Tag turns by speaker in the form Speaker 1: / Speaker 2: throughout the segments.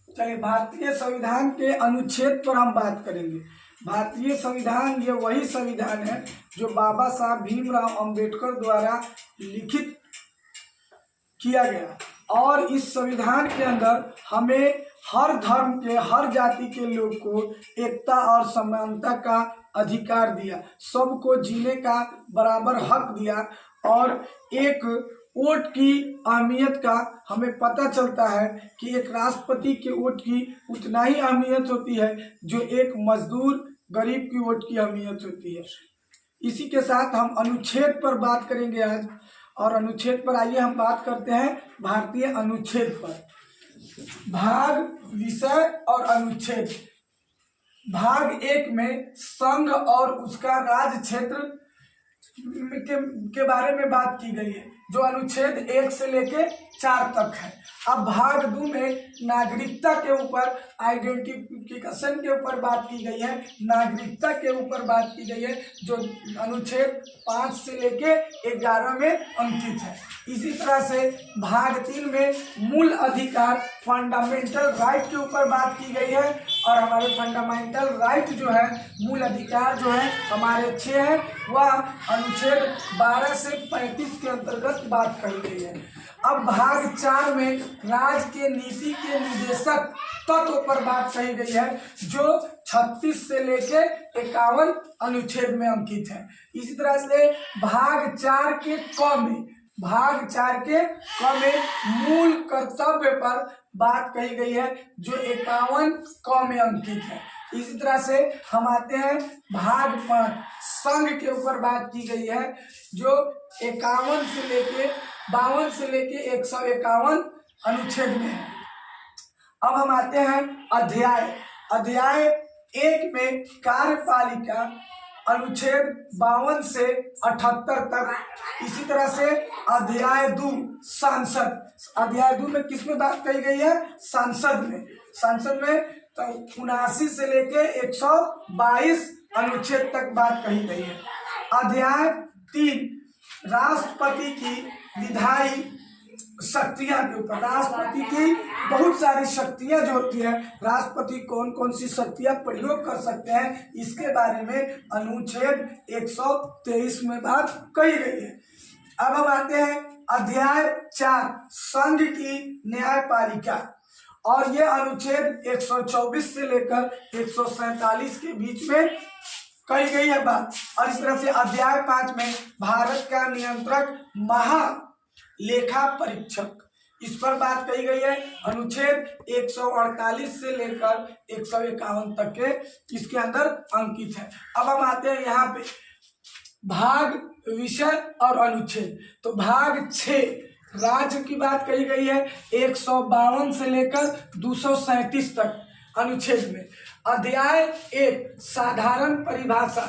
Speaker 1: चलिए, भारतीय संविधान के अनुच्छेद पर हम बात करेंगे। भारतीय संविधान ये वही संविधान है जो बाबा साहब भीमराव अंबेडकर द्वारा लिखित किया गया, और इस संविधान के अंदर हमें हर धर्म के, हर जाति के लोग को एकता और समानता का अधिकार दिया, सबको जीने का बराबर हक दिया। और एक वोट की अहमियत का हमें पता चलता है कि एक राष्ट्रपति के वोट की उतना ही अहमियत होती है जो एक मजदूर गरीब की वोट की अहमियत होती है। इसी के साथ हम अनुच्छेद पर बात करेंगे आज, और अनुच्छेद पर आइए हम बात करते हैं भारतीय अनुच्छेद पर। भाग, विषय और अनुच्छेद। भाग 1 में संघ और उसका राज्य क्षेत्र के बारे में बात की गई है, जो अनुच्छेद 1 से लेके 4 तक है। अब भाग 2 में नागरिकता के ऊपर, आइडेंटिफिकेशन के ऊपर बात की गई है, नागरिकता के ऊपर बात की गई है, जो अनुच्छेद 5 से लेके 11 में अंकित है। इसी तरह से भाग 3 में मूल अधिकार, फंडामेंटल राइट के ऊपर बात की गई है, और हमारे फंडामेंटल राइट जो है, मूल अधिकार जो है हमारे 6 हैं, वह अनुच्छेद 12 से 35 के अंतर्गत बात कही गई है। अब भाग 4 में राज्य के नीति के निर्देशक तत्व पर बात कही गई है, जो 36 से लेके 51 अनुच्छेद में अंकित है। इसी तरह से भाग 4 के क में मूल कर्तव्य पर बात कही गई है, जो 51 क में अंकित है। इसी तरह से हम आते हैं भाग 5, संघ के ऊपर बात की गई है, जो 52 से लेके 151 अनुच्छेद में है। अब हम आते हैं अध्याय 1 में कार्यपालिका, अनुच्छेद 52 से 78 तक। इसी तरह से अध्याय 2 सांसद, अध्याय 2 में किस में बात कही गई है? सांसद में तो 79 से लेके 122 अनुच्छेद तक बात कही गई है। अध्याय 3 राष्ट्रपति की विधायी शक्तियां के ऊपर, राष्ट्रपति की बहुत सारी शक्तियां जो होती है, राष्ट्रपति कौन कौन सी शक्तियां प्रयोग कर सकते हैं, इसके बारे में अनुच्छेद 123 में बात कही गई है। अब हम आते हैं अध्याय 4 संघ की न्यायपालिका, और ये अनुच्छेद 124 से लेकर 147 के बीच में कही गई है बात। और इस तरह से अध्याय 5 में भारत का नियंत्रक महालेखा परीक्षक, इस पर बात कही गई है, अनुच्छेद 148 से लेकर 151 तक के इसके अंदर अंकित है। अब हम आते हैं यहाँ पे भाग, विषय और अनुच्छेद। तो भाग 6 राज्य की बात कही गई है, 152 से लेकर 237 तक अनुच्छेद में। अध्याय 1 साधारण परिभाषा,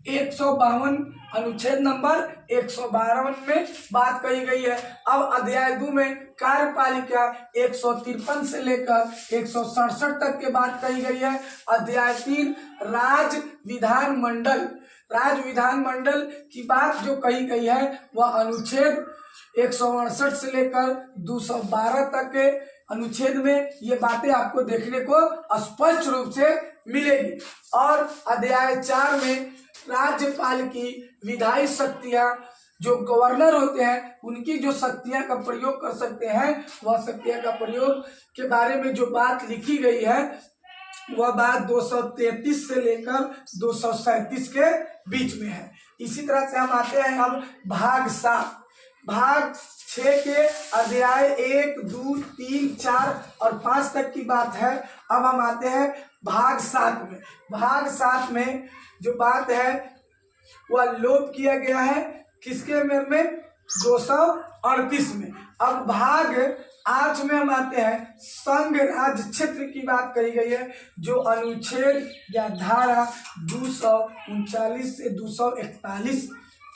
Speaker 1: 152 अनुच्छेद नंबर 152 में बात कही गई है। अब अध्याय 2 में कार्यपालिका 153 से लेकर 167 तक के बात कही गई है। अध्याय 3 राज्य विधानमंडल की बात जो कही गई है, वह अनुच्छेद 168 से लेकर 212 तक के अनुच्छेद में ये बातें आपको देखने को स्पष्ट रूप से मिलेगी। और अध्याय 4 में राज्यपाल की विधायी शक्तियां, जो गवर्नर होते हैं, उनकी जो शक्तियां का प्रयोग कर सकते हैं, वह शक्तियां का प्रयोग के बारे में जो बात लिखी गई है, वह बात 233 से लेकर 237 के बीच में है। इसी तरह से हम आते हैं अब भाग 7, भाग 6 के अध्याय 1, 2, 3, 4 और 5 तक की बात है। अब हम आते हैं भाग 7 में। भाग 7 में जो बात है वह लोप किया गया है, किसके में? 238 में। अब भाग 8 में हम आते हैं संघ राज्य क्षेत्र की बात कही गई है, जो अनुच्छेद या धारा 239 से 241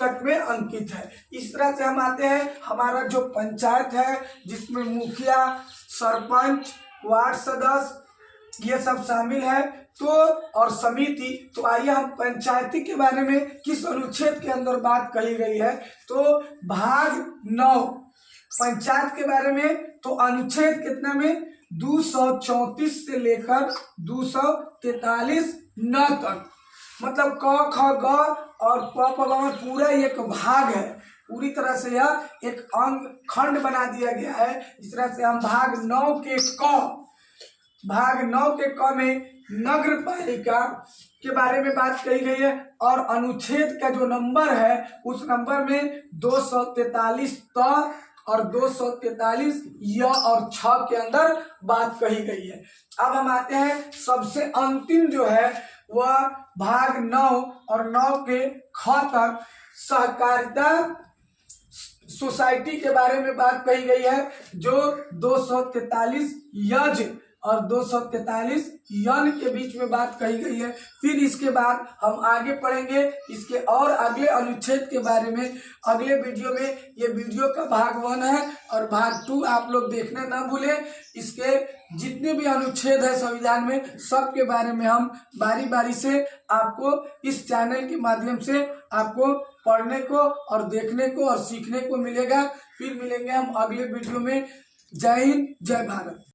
Speaker 1: तक में अंकित है। इस तरह से हम आते हैं हमारा जो पंचायत है, जिसमें मुखिया, सरपंच, वार्ड सदस्य ये सब शामिल है, तो और समिति। तो आइए हम पंचायती के बारे में किस अनुच्छेद के अंदर बात कही गई है। तो भाग 9 पंचायत के बारे में, तो अनुच्छेद कितना में? 234 से लेकर 243 न तक, मतलब क ख ग और प प ब में पूरा एक भाग है। पूरी तरह से यह एक अंग खंड बना दिया गया है। इस तरह से हम भाग 9 के क में नगर पालिका के बारे में बात कही गई है, और अनुच्छेद का जो नंबर है उस नंबर में 243 त और 243 य और छ के अंदर बात कही गई है। अब हम आते हैं सबसे अंतिम जो है वह भाग 9 और 9 के ख तक सहकारिता सोसाइटी के बारे में बात कही गई है, जो 243 यज और 243 यन के बीच में बात कही गई है। फिर इसके बाद हम आगे पढ़ेंगे इसके और अगले अनुच्छेद के बारे में अगले वीडियो में। ये वीडियो का भाग 1 है और भाग 2 आप लोग देखना ना भूलें। इसके जितने भी अनुच्छेद है संविधान में सब के बारे में हम बारी बारी से आपको इस चैनल के माध्यम से आपको पढ़ने को और देखने को और सीखने को मिलेगा। फिर मिलेंगे हम अगले वीडियो में। जय हिंद, जय भारत।